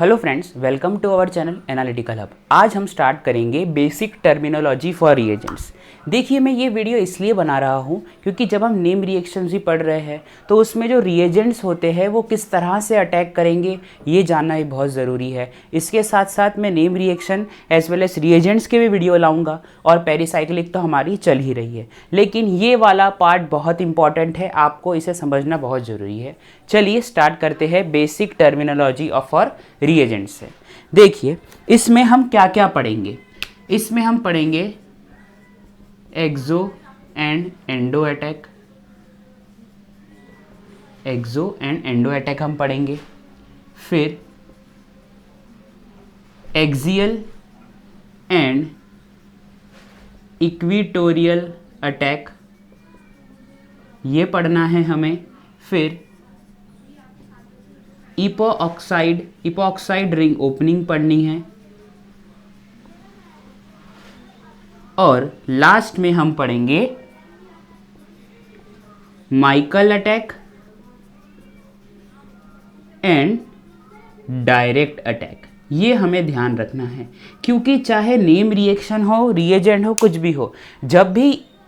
Hello friends, welcome to our channel analytical hub. आज हम start करेंगे बेसिक टर्मिनोलॉजी फॉर रिएजेंट्स। देखिए, मैं ये वीडियो इसलिए बना रहा हूँ क्योंकि जब हम नेम रिएक्शंस भी पढ़ रहे हैं तो उसमें जो रिएजेंट्स होते हैं वो किस तरह से अटैक करेंगे ये जानना भी बहुत ज़रूरी है। इसके साथ साथ मैं name reaction as well as reagents के भी वीडियो लाऊंगा और पेरिसाइक्लिक तो हमारी चल ही रही है, लेकिन ये वाला पार्ट बहुत इंपॉर्टेंट है, आपको इसे समझना बहुत ज़रूरी है। चलिए स्टार्ट करते हैं basic terminology of for reagents से। देखिए, इसमें हम क्या क्या पढ़ेंगे। इसमें हम पढ़ेंगे exo and endo attack. Exo and endo attack हम पढ़ेंगे। फिर एक्सियल एंड इक्विटोरियल अटैक, ये पढ़ना है हमें। फिर इपोक्साइड रिंग ओपनिंग पढ़नी है। और लास्ट में हम पढ़ेंगे Michael attack and direct attack. ये हमें ध्यान रखना है क्योंकि चाहे नेम रिएक्शन हो, रिएजेंट हो, कुछ भी हो,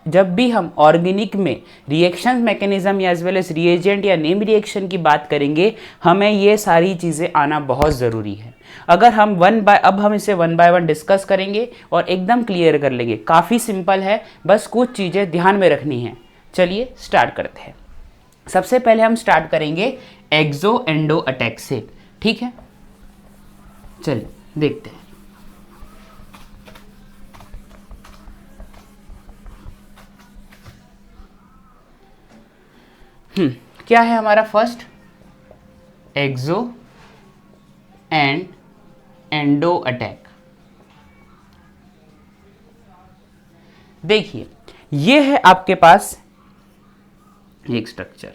जब भी हम ऑर्गेनिक में रिएक्शन मैकेनिज्म या एज वेल एज रिएजेंट या नेम रिएक्शन की बात करेंगे, हमें ये सारी चीज़ें आना बहुत ज़रूरी है। अगर हम अब हम इसे वन बाय वन डिस्कस करेंगे और एकदम क्लियर कर लेंगे। काफ़ी सिंपल है, बस कुछ चीज़ें ध्यान में रखनी है। चलिए स्टार्ट करते हैं। सबसे पहले हम स्टार्ट करेंगे एक्सो एंडो अटैक से, ठीक है। चलिए देखते हैं। क्या है हमारा first? Exo and endo attack. देखिए, ये है आपके पास एक स्ट्रक्चर,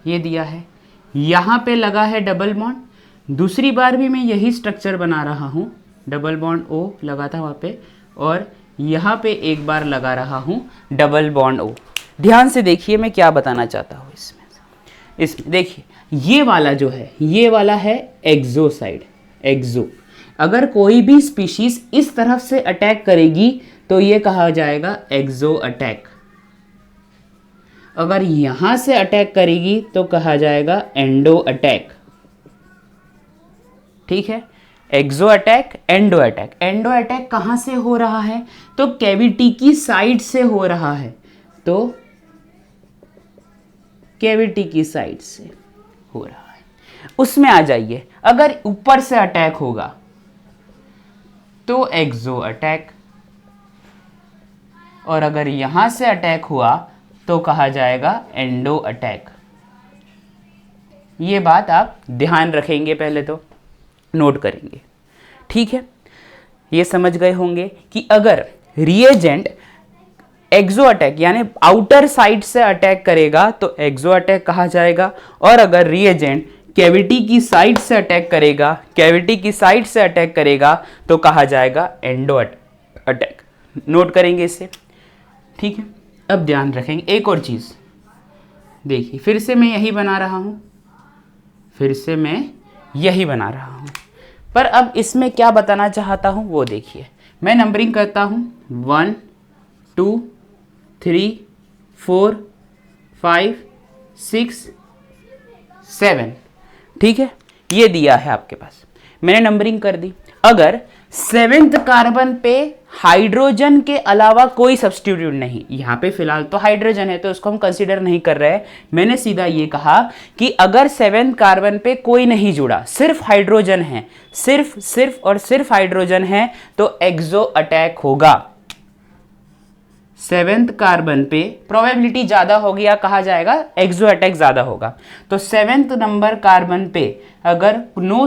ये दिया है, यहां पे लगा है डबल बॉन्ड। दूसरी बार भी मैं यही स्ट्रक्चर बना रहा हूं, डबल बॉन्ड ओ लगा था वहां पे, और यहां पे एक बार लगा रहा हूं डबल बॉन्ड ओ। ध्यान से देखिए मैं क्या बताना चाहता हूं इसमें देखिए, ये वाला जो है, ये वाला है एक्सो साइड। एक्सो, अगर कोई भी स्पीशीज इस तरफ से अटैक करेगी तो ये कहा जाएगा एक्सो अटैक। अगर यहां से अटैक करेगी तो कहा जाएगा एंडो अटैक, ठीक है। Exo attack, endo attack. Endo attack कहां से हो रहा है? तो कैविटी की साइड से हो रहा है, तो कैविटी की साइड से हो रहा है। उसमें आ जाइए, अगर ऊपर से अटैक होगा तो एक्सो अटैक, और अगर यहां से अटैक हुआ तो कहा जाएगा एंडो अटैक। ये बात आप ध्यान रखेंगे, पहले तो नोट करेंगे, ठीक है। ये समझ गए होंगे कि अगर रिएजेंट एक्सो अटैक यानी आउटर साइड से अटैक करेगा तो एक्सो अटैक कहा जाएगा, और अगर रिएजेंट कैविटी की साइड से अटैक करेगा, कैविटी की साइड से अटैक करेगा तो कहा जाएगा एंडो अटैक। नोट करेंगे इसे, ठीक है। अब ध्यान रखेंगे एक और चीज। देखिए, फिर से मैं यही बना रहा हूं, फिर से मैं यही बना रहा हूं, पर अब इसमें क्या बताना चाहता हूं वो देखिए। मैं नंबरिंग करता हूं 1 2 3 4 5 6 7, ठीक है। ये दिया है आपके पास, मैंने नंबरिंग कर दी। अगर 7th कार्बन पे हाइड्रोजन के अलावा कोई सब्स्टिट्यूट नहीं, यहां पे फिलहाल तो हाइड्रोजन है तो उसको हम कंसीडर नहीं कर रहे हैं। मैंने सीधा ये कहा कि अगर 7th कार्बन पे कोई नहीं जुड़ा, सिर्फ हाइड्रोजन है, सिर्फ और सिर्फ हाइड्रोजन है, तो एक्सो अटैक होगा। 7th कार्बन पे प्रोबेबिलिटी ज्यादा होगी या कहा जाएगा एक्सो अटैक ज्यादा होगा। तो 7th नंबर कार्बन पे अगर नो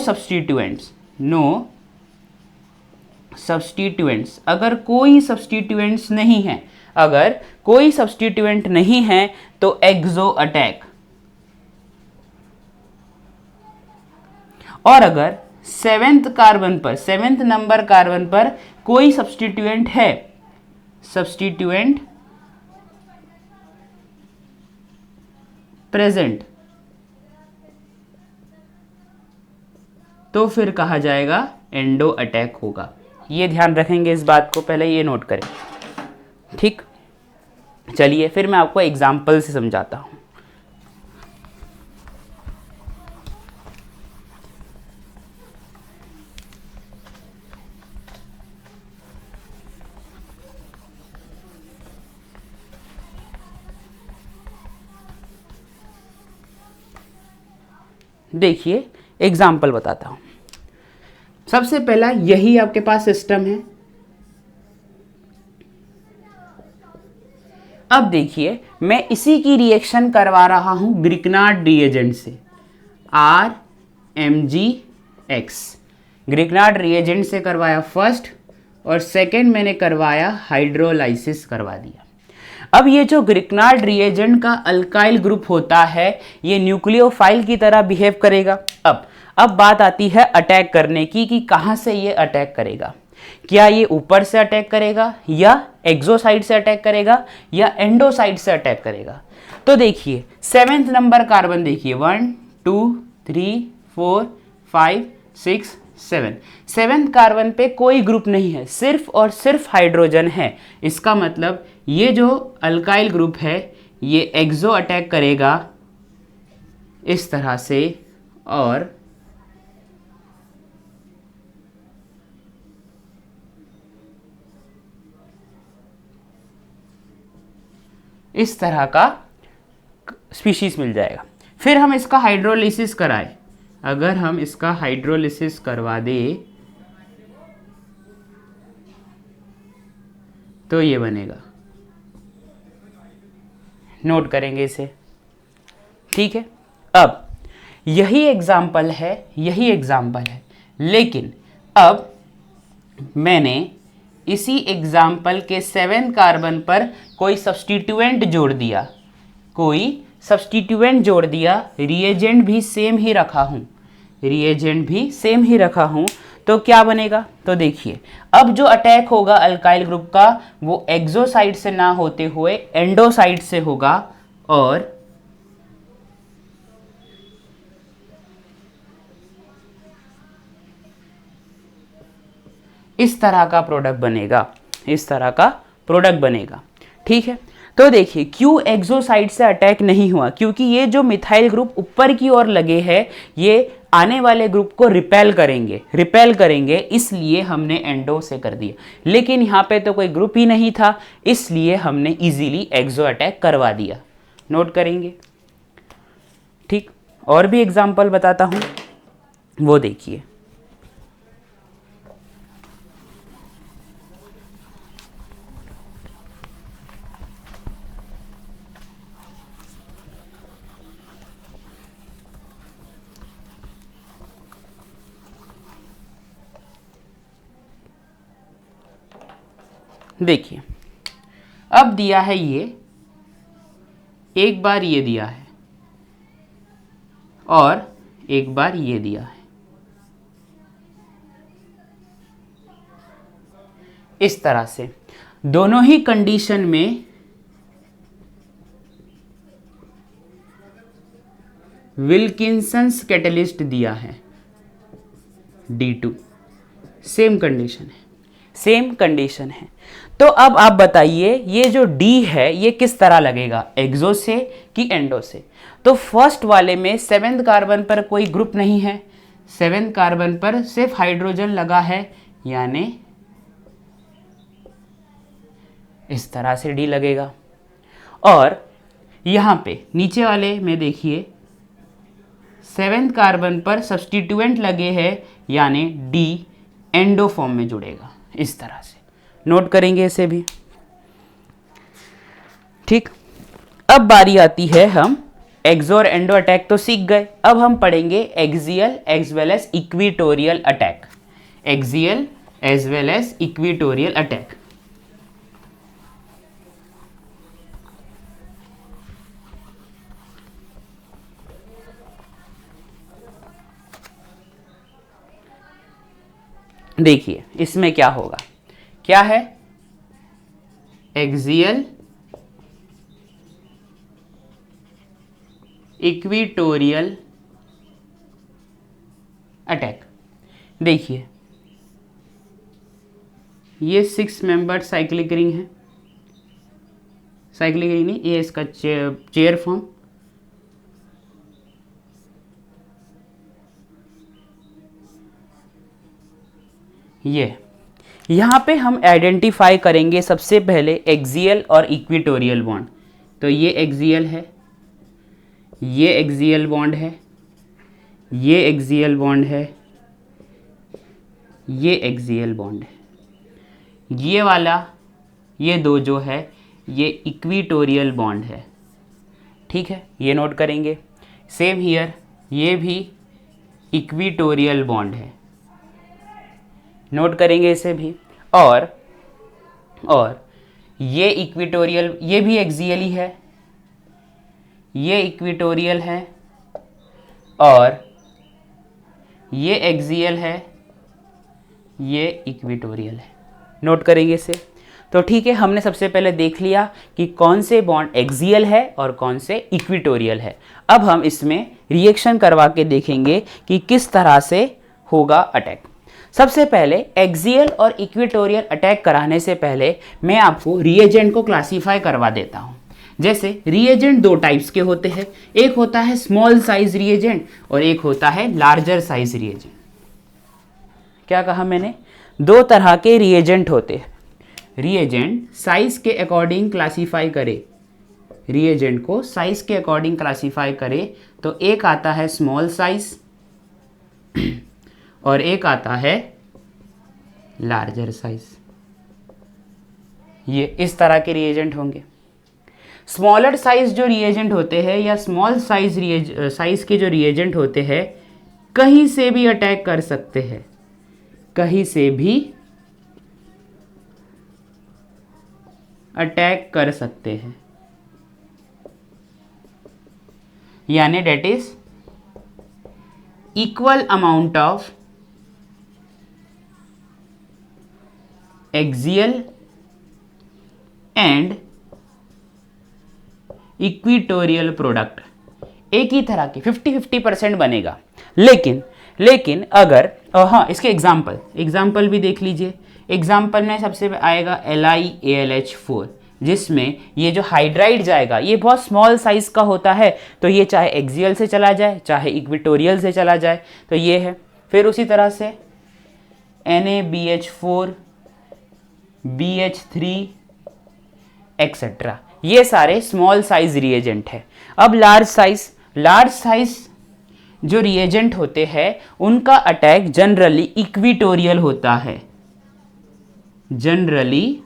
सब्स्टिट्यूएंट्स, अगर कोई सब्स्टिट्यूएंट्स नहीं है, अगर कोई सब्स्टिट्यूएंट नहीं है तो एक्सो अटैक। और अगर 7th कार्बन पर, 7th नंबर कार्बन पर कोई सब्स्टिट्यूएंट है, सब्स्टिट्यूएंट प्रेजेंट, तो फिर कहा जाएगा एंडो अटैक होगा। ये ध्यान रखेंगे इस बात को, पहले ये नोट करें। ठीक, चलिए फिर मैं आपको एग्जाम्पल से समझाता हूँ। देखिए एग्जाम्पल बताता हूं। सबसे पहला यही आपके पास सिस्टम है। अब देखिए मैं इसी की रिएक्शन करवा रहा हूं ग्रिकनार्ड रिएजेंट से, RMgX। ग्रिकनार्ड रिएजेंट से करवाया फर्स्ट, और सेकेंड मैंने करवाया हाइड्रोलाइसिस करवा दिया। अब ये जो ग्रिकनार्ड रिएजेंट का अल्काइल ग्रुप होता है ये न्यूक्लियोफाइल की तरह बिहेव करेगा। अब बात आती है अटैक करने की कि कहां से ये अटैक करेगा। क्या ये ऊपर से अटैक करेगा, या एक्सोसाइड से अटैक करेगा, या एंडोसाइड से अटैक करेगा। तो देखिए 7th नंबर कार्बन देखिए, 1 2 3 4 5 6 7। 7th कार्बन पे कोई ग्रुप नहीं है, सिर्फ और सिर्फ हाइड्रोजन है। इसका मतलब ये जो अल्काइल ग्रुप है ये एक्सो अटैक करेगा इस तरह से, और इस तरह का स्पीशीज मिल जाएगा। फिर हम इसका हाइड्रोलिसिस कराएं, अगर हम इसका हाइड्रोलिसिस करवा दें तो ये बनेगा। नोट करेंगे इसे, ठीक है। अब यही एग्जाम्पल है, यही एग्जाम्पल है, लेकिन अब मैंने इसी एग्जाम्पल के 7 कार्बन पर कोई सब्स्टिट्यूएंट जोड़ दिया, कोई सब्स्टिट्यूएंट जोड़ दिया, रिएजेंट भी सेम ही रखा हूं, रिएजेंट भी सेम ही रखा हूं, तो क्या बनेगा। तो देखिए अब जो अटैक होगा अल्काइल ग्रुप का वो एक्सोसाइड से ना होते हुए एंडोसाइड से होगा, और इस तरह का प्रोडक्ट बनेगा, इस तरह का प्रोडक्ट बनेगा। ठीक है, तो देखिए क्यों एक्सोसाइड से अटैक नहीं हुआ, क्योंकि ये जो मिथाइल ग्रुप ऊपर की ओर लगे हैं ये आने वाले ग्रुप को रिपेल करेंगे, इसलिए हमने एंडो से कर दिया। लेकिन यहाँ पे तो कोई ग्रुप ही नहीं था, इसलिए हमने इजीली एक्सो अटैक करवा दिया। नोट करेंगे, ठीक। और भी एग्जाम्पल बताता हूँ, वो देखिए। देखिए अब दिया है ये, एक बार ये दिया है और एक बार ये दिया है, इस तरह से दोनों ही कंडीशन में विल्किंसंस कैटलिस्ट दिया है D2। सेम कंडीशन है, सेम कंडीशन है। तो अब आप बताइए ये जो D है ये किस तरह लगेगा, एक्सो से कि एंडो से। तो फर्स्ट वाले में 7th कार्बन पर कोई ग्रुप नहीं है, 7th कार्बन पर सिर्फ हाइड्रोजन लगा है, यानी इस तरह से D लगेगा। और यहां पे नीचे वाले में देखिए 7th कार्बन पर सब्स्टिट्यूएंट लगे हैं, यानी D एंडो फॉर्म में जुड़ेगा, इस तरह से। नोट करेंगे इसे भी, ठीक। अब बारी आती है, हम एक्सो और एंडो अटैक तो सीख गए, अब हम पढ़ेंगे axial as well as equatorial attack, axial as well as equatorial attack. देखिए इसमें क्या होगा, क्या है, एक्सियल इक्वेटोरियल अटैक। देखिए ये 6 मेंबर साइक्लिक रिंग है, साइक्लिक रिंग नहीं, ये इसका चेयर फॉर्म, ये यहाँ पे हम आइडेंटिफाई करेंगे सबसे पहले एक्सियल और इक्विटोरियल बॉन्ड। तो ये एक्सियल है, ये एक्सियल बॉन्ड है, ये एक्सियल बॉन्ड है, ये एक्सियल बॉन्ड है, ये वाला ये दो जो है ये इक्विटोरियल बॉन्ड है। ठीक है, ये नोट करेंगे। सेम हियर, ये भी इक्विटोरियल बॉन्ड है, नोट करेंगे इसे भी। और ये इक्विटोरियल, ये भी एक्सियल ही है, ये इक्विटोरियल है और ये एक्सियल है, ये इक्विटोरियल है, नोट करेंगे इसे। तो ठीक है, हमने सबसे पहले देख लिया कि कौन से बॉन्ड एक्सियल है और कौन से इक्विटोरियल है। अब हम इसमें रिएक्शन करवा के देखेंगे कि किस तरह से होगा अटैक। सबसे पहले एक्सियल और इक्विटोरियल अटैक कराने से पहले मैं आपको रिएजेंट को क्लासीफाई करवा देता हूं। जैसे रिएजेंट दो टाइप्स के होते हैं, एक होता है स्मॉल साइज रिएजेंट और एक होता है लार्जर साइज रिएजेंट। क्या कहा मैंने? दो तरह के रिएजेंट होते हैं। रिएजेंट साइज के अकॉर्डिंग क्लासीफाई करे, रिएजेंट को साइज के अकॉर्डिंग क्लासीफाई करे तो एक आता है स्मॉल साइज और एक आता है लार्जर साइज। ये इस तरह के रिएजेंट होंगे। स्मॉलर साइज जो रिएजेंट होते हैं या स्मॉल साइज के जो रिएजेंट होते हैं कहीं से भी अटैक कर सकते हैं, कहीं से भी अटैक कर सकते हैं, यानी that is equal amount of axial and equatorial product एक ही तरह के 50-50% बनेगा। लेकिन अगर हाँ, इसके एग्जाम्पल भी देख लीजिए। एग्जाम्पल में सबसे आएगा LiAlH4, जिसमें ये जो हाइड्राइड जाएगा ये बहुत स्मॉल साइज का होता है, तो ये चाहे एक्सियल से चला जाए चाहे इक्विटोरियल से चला जाए, तो ये है। फिर उसी तरह से NaBH4, BH3 एक्सेट्रा, ये सारे स्मॉल साइज रिएजेंट है। अब लार्ज साइज जो रिएजेंट होते हैं उनका अटैक जनरली इक्विटोरियल होता है, जनरली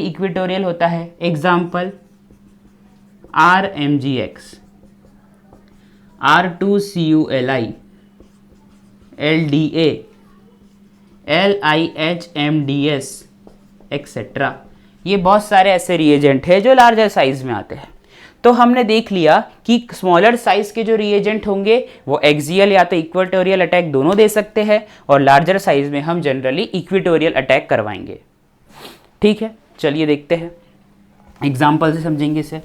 इक्विटोरियल होता है। Example RMGX, R2CuLi, LDA, LiHMDS etcetera, ये बहुत सारे ऐसे रिएजेंट है जो लार्जर साइज में आते हैं। तो हमने देख लिया कि स्मॉलर साइज के जो रिएजेंट होंगे वो एक्सियल या तो इक्वेटोरियल अटैक दोनों दे सकते हैं और लार्जर साइज में हम जनरली इक्वेटोरियल अटैक करवाएंगे। ठीक है, चलिए देखते हैं, एग्जाम्पल से समझेंगे इसे।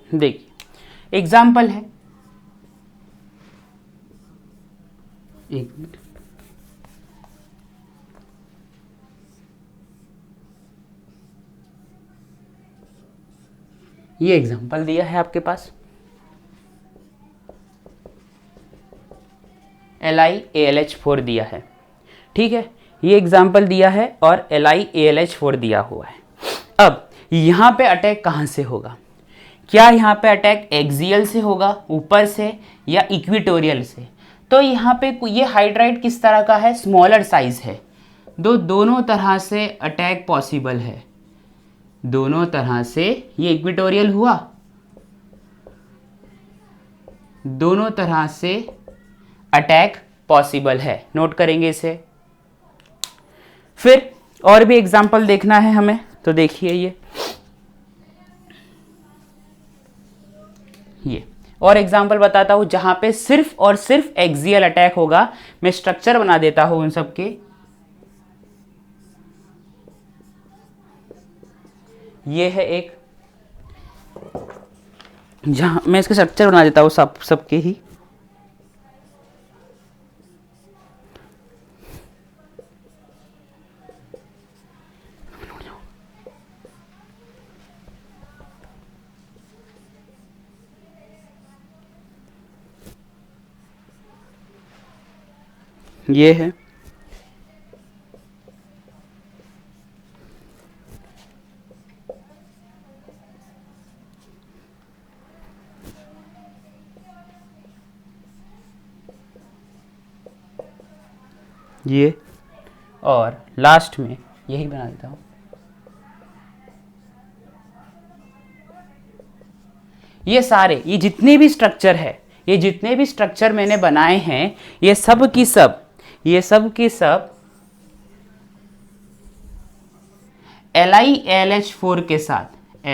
देखिए एग्जाम्पल है, एक मिनट, ये एग्जाम्पल दिया है आपके पास, LiAlH4 दिया है। ठीक है, ये एग्जाम्पल दिया है और LiAlH4 दिया हुआ है। अब यहां पे अटैक कहां से होगा? क्या यहाँ पे अटैक एक्सियल से होगा ऊपर से या इक्विटोरियल से? तो यहाँ पे ये हाइड्राइड किस तरह का है? स्मॉलर साइज है। दोनों तरह से अटैक पॉसिबल है, दोनों तरह से। ये इक्विटोरियल हुआ, दोनों तरह से अटैक पॉसिबल है, नोट करेंगे इसे। फिर और भी एग्जाम्पल देखना है हमें, तो देखिए ये और एग्जाम्पल बताता हूं जहां पे सिर्फ और सिर्फ एक्सियल अटैक होगा। मैं स्ट्रक्चर बना देता हूं उन सबके। ये है एक, जहां मैं इसके स्ट्रक्चर बना देता हूं सबके ही। ये है, ये, और लास्ट में यही बना देता हूं। ये सारे, ये जितने भी स्ट्रक्चर है, ये जितने भी स्ट्रक्चर मैंने बनाए हैं, ये सब की सब, ये सब की सब LiAlH4 के साथ,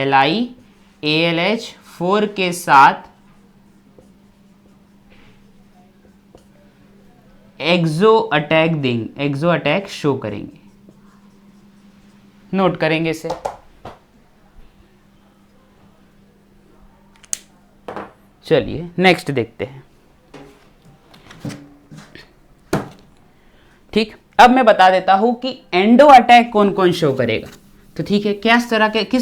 LiAlH4 के साथ एक्सो अटैक देंगे, एक्सो अटैक शो करेंगे। नोट करेंगे इसे। चलिए नेक्स्ट देखते हैं। ठीक, अब मैं बता देता हूं कि एंडो अटैक कौन कौन शो करेगा। तो ठीक है, किस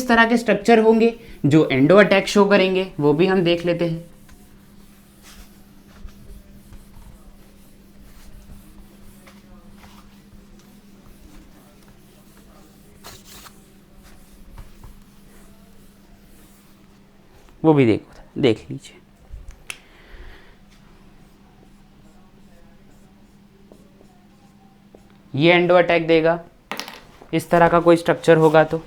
तरह के स्ट्रक्चर होंगे जो एंडो अटैक शो करेंगे, वो भी हम देख लेते हैं। वो भी देख लीजिए। ये एंडो अटैक देगा, इस तरह का कोई स्ट्रक्चर होगा तो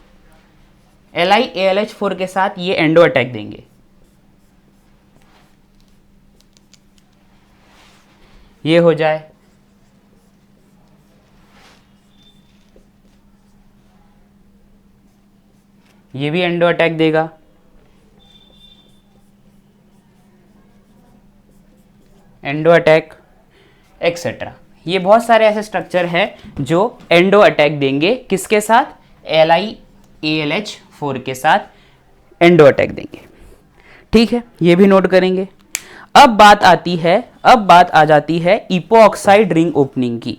LiAlH4 के साथ ये एंडो अटैक देंगे। ये हो जाए, ये भी एंडो अटैक देगा, एंडो अटैक एक्सेट्रा। ये बहुत सारे ऐसे स्ट्रक्चर है जो एंडो अटैक देंगे, किसके साथ, LiAlH4 के साथ एंडो अटैक देंगे। ठीक है, ये भी नोट करेंगे। अब बात आ जाती है इपोऑक्साइड रिंग ओपनिंग की,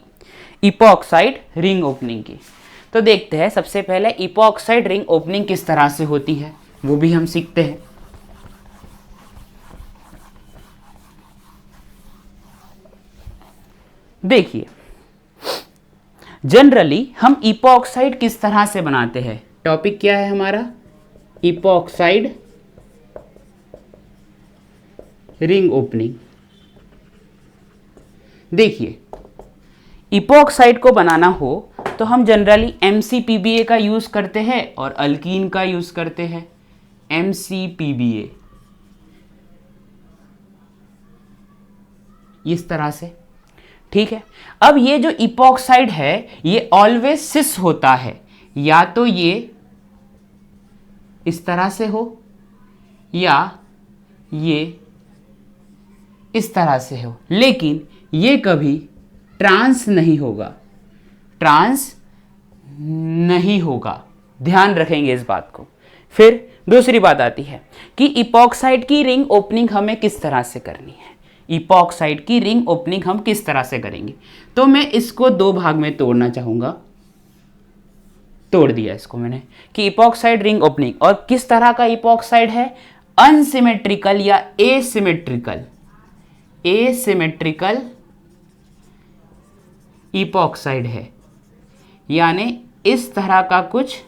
इपोऑक्साइड रिंग ओपनिंग की। तो देखते हैं सबसे पहले इपोऑक्साइड रिंग ओपनिंग किस तरह से होती है, वो भी हम सीखते हैं। देखिए, जनरली हम इपोऑक्साइड किस तरह से बनाते हैं, टॉपिक क्या है हमारा, इपोऑक्साइड रिंग ओपनिंग। देखिए, इपोऑक्साइड को बनाना हो तो हम जनरली MCPBA का यूज करते हैं और अल्कीन का यूज करते हैं, MCPBA इस तरह से। ठीक है, अब ये जो इपोऑक्साइड है ये ऑलवेज सिस होता है, या तो ये इस तरह से हो या ये इस तरह से हो, लेकिन ये कभी ट्रांस नहीं होगा, ट्रांस नहीं होगा, ध्यान रखेंगे इस बात को। फिर दूसरी बात आती है कि इपोऑक्साइड की रिंग ओपनिंग हमें किस तरह से करनी है, इपोऑक्साइड की रिंग ओपनिंग हम किस तरह से करेंगे। तो मैं इसको दो भाग में तोड़ना चाहूंगा, तोड़ दिया इसको मैंने कि इपोऑक्साइड रिंग ओपनिंग, और किस तरह का इपोऑक्साइड है, अनसिमेट्रिकल या एसिमेट्रिकल, एसिमेट्रिकल इपोऑक्साइड है, यानी इस तरह का कुछ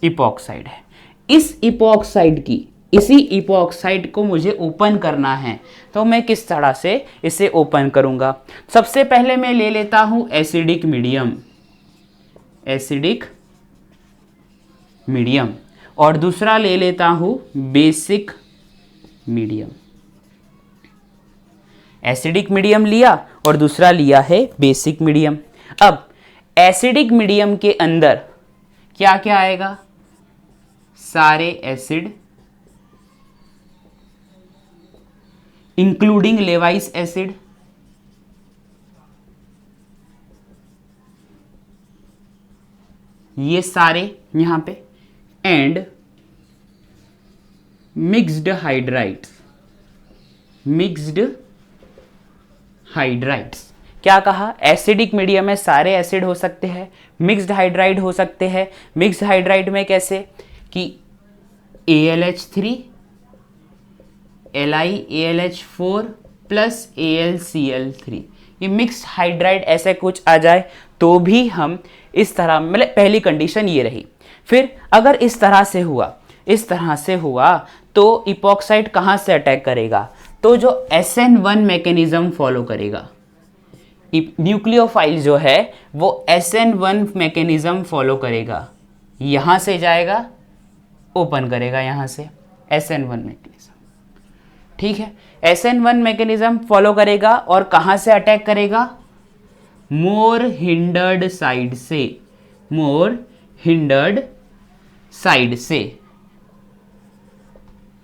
इपोऑक्साइड है। इस इपोऑक्साइड की, इसी इपोऑक्साइड को मुझे ओपन करना है, तो मैं किस तरह से इसे ओपन करूंगा। सबसे पहले मैं ले लेता हूं एसिडिक मीडियम, एसिडिक मीडियम, और दूसरा ले लेता हूं बेसिक मीडियम। एसिडिक मीडियम लिया और दूसरा लिया है बेसिक मीडियम। अब एसिडिक मीडियम के अंदर क्या क्या आएगा, सारे एसिड इंक्लूडिंग लेवाइस एसिड, ये सारे यहां पे, and mixed hydrides, mixed hydrides. क्या कहा, एसिडिक मीडियम में सारे एसिड हो सकते हैं, मिक्स्ड हाइड्राइड हो सकते हैं। मिक्स्ड हाइड्राइड में कैसे कि AlH3 LiAlH4 प्लस AlCl3, ये मिक्स्ड हाइड्राइड ऐसे कुछ आ जाए तो भी हम इस तरह, मतलब पहली कंडीशन ये रही। फिर अगर इस तरह से हुआ, इस तरह से हुआ तो इपॉक्साइड कहाँ से अटैक करेगा, तो जो SN1 मैकेनिज्म फॉलो करेगा, न्यूक्लियोफाइल जो है वो SN1 मैकेनिज्म फॉलो करेगा, यहां से जाएगा ओपन करेगा यहां से, SN1 मैकेनिज्म, ठीक है। SN1 मैकेनिज्म फॉलो करेगा और कहां से अटैक करेगा, मोर हिंडर्ड साइड से, मोर हिंडर्ड साइड से,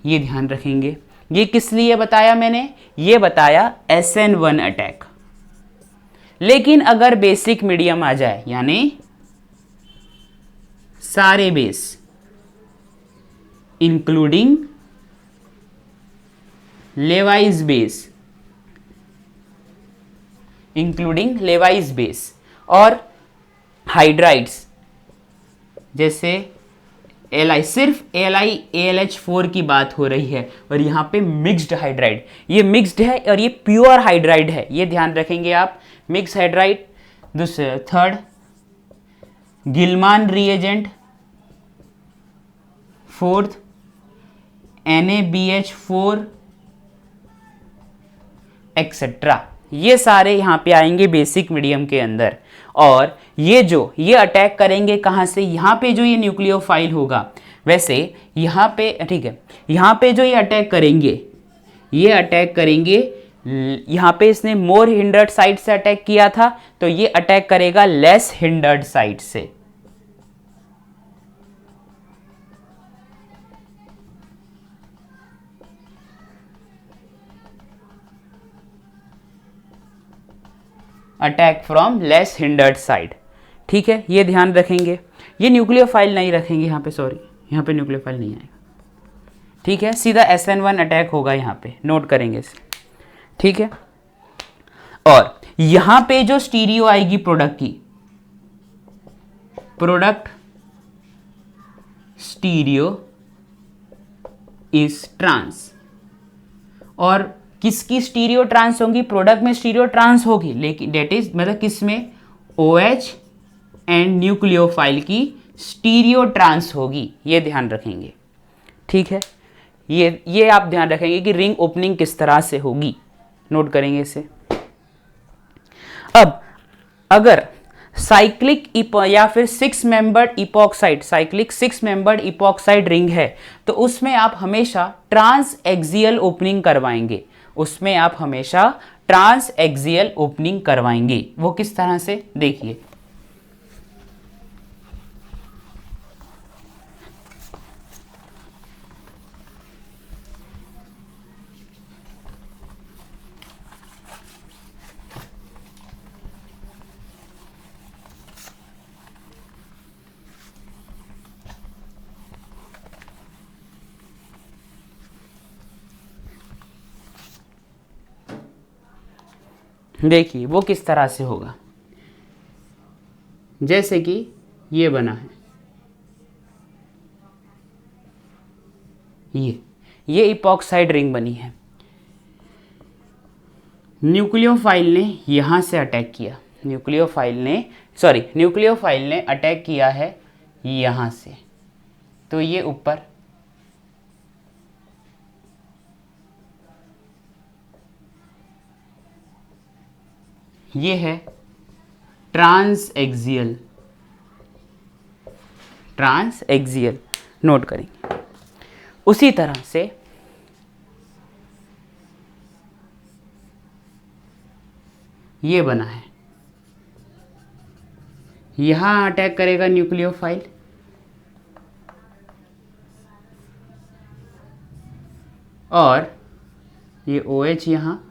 ये ध्यान रखेंगे। ये किस लिए बताया मैंने, ये बताया SN1 अटैक। लेकिन अगर बेसिक मीडियम आ जाए, यानी सारे base including Levi's base, including Levi's base और हाइड्राइड्स, जैसे Li, सिर्फ LiAlH4 की बात हो रही है और यहां पे मिक्स्ड हाइड्राइड, ये मिक्स्ड है और ये प्योर हाइड्राइड है, ये ध्यान रखेंगे आप। Mix hydride. दूसरे, third Gilman reagent, fourth NaBH4 etcetera, ये सारे यहां पे आएंगे बेसिक मीडियम के अंदर। और ये अटैक करेंगे कहां से, यहां पे जो ये न्यूक्लियोफाइल होगा, वैसे यहां पे, ठीक है, यहां पे जो ये अटैक करेंगे, ये अटैक करेंगे, यहां पे इसने मोर हिंडर्ड साइड से अटैक किया था, तो ये अटैक करेगा लेस हिंडर्ड साइड से। Attack from less hindered side, ठीक है, ये ध्यान रखेंगे। ये न्यूक्लियोफाइल नहीं रखेंगे यहाँ पे, सॉरी, यहाँ पे न्यूक्लियोफाइल नहीं आएगा, ठीक है, सीधा SN1 अटैक होगा यहाँ पे, नोट करेंगे इसे, ठीक है। और यहां पे जो स्टीरियो आएगी प्रोडक्ट की, प्रोडक्ट स्टीरियो इज ट्रांस, और किसकी स्टीरियो ट्रांस होगी, प्रोडक्ट में स्टीरियो ट्रांस होगी, लेकिन डेट इज मतलब किसमें, OH एंड न्यूक्लियोफाइल की स्टीरियो ट्रांस होगी, ये ध्यान रखेंगे, ठीक है। ये आप ध्यान रखेंगे कि रिंग ओपनिंग किस तरह से होगी, नोट करेंगे इसे। अब अगर साइक्लिक या फिर 6 membered epoxide, cyclic 6 membered epoxide ring है, तो उसमें आप हमेशा ट्रांस एक्सियल ओपनिंग करवाएंगे, उसमें आप हमेशा ट्रांस एक्सियल ओपनिंग करवाएंगे। वो किस तरह से, देखिए, देखिए वो किस तरह से होगा, जैसे कि ये बना है, ये इपॉक्साइड रिंग बनी है, न्यूक्लियोफाइल ने यहां से अटैक किया, न्यूक्लियोफाइल ने अटैक किया है यहां से, तो ये ऊपर, ये है ट्रांस एक्सियल, नोट करेंगे। उसी तरह से ये बना है, यहां अटैक करेगा न्यूक्लियोफाइल, और ये OH यहाँ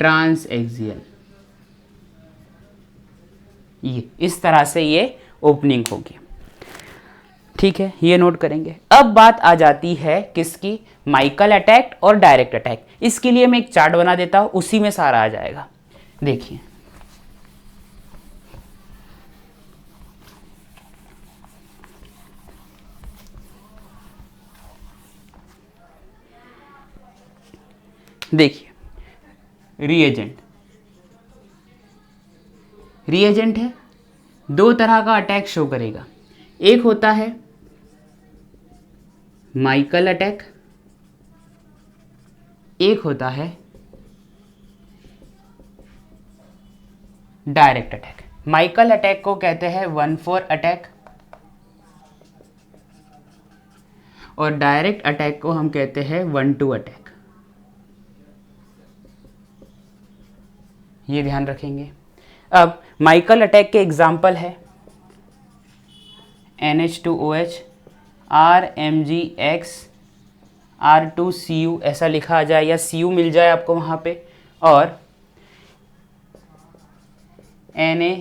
ट्रांस एक्सियल, ये इस तरह से ये ओपनिंग होगी। ठीक है, ये नोट करेंगे। अब बात आ जाती है किसकी, माइकल अटैक और डायरेक्ट अटैक। इसके लिए मैं एक चार्ट बना देता हूं, उसी में सारा आ जाएगा। देखिए देखिए रिएजेंट है, दो तरह का अटैक शो करेगा। एक होता है माइकल अटैक, एक होता है डायरेक्ट अटैक। माइकल अटैक को कहते हैं 1-4 अटैक और डायरेक्ट अटैक को हम कहते हैं 1-2 अटैक। ये ध्यान रखेंगे। अब माइकल अटैक के एग्जाम्पल है NH2OH, RMgX, R2Cu, ऐसा लिखा आ जाए या Cu मिल जाए आपको वहाँ पे, और Na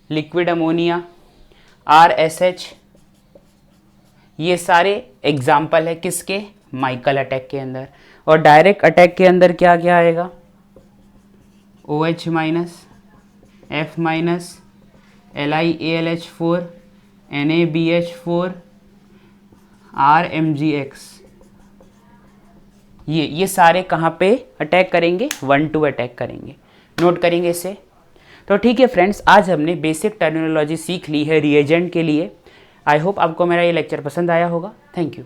लिक्विड अमोनिया, RSH। ये सारे एग्जाम्पल है किसके, माइकल अटैक के अंदर। और डायरेक्ट अटैक के अंदर क्या क्या आएगा, OH-, F-, LiAlH4, NaBH4, RMgX। ये सारे कहाँ पे अटैक करेंगे, 1-2 अटैक करेंगे। नोट करेंगे इसे। तो ठीक है फ्रेंड्स, आज हमने बेसिक टर्मिनोलॉजी सीख ली है रिएजेंट के लिए। आई होप आपको मेरा ये लेक्चर पसंद आया होगा। Thank you.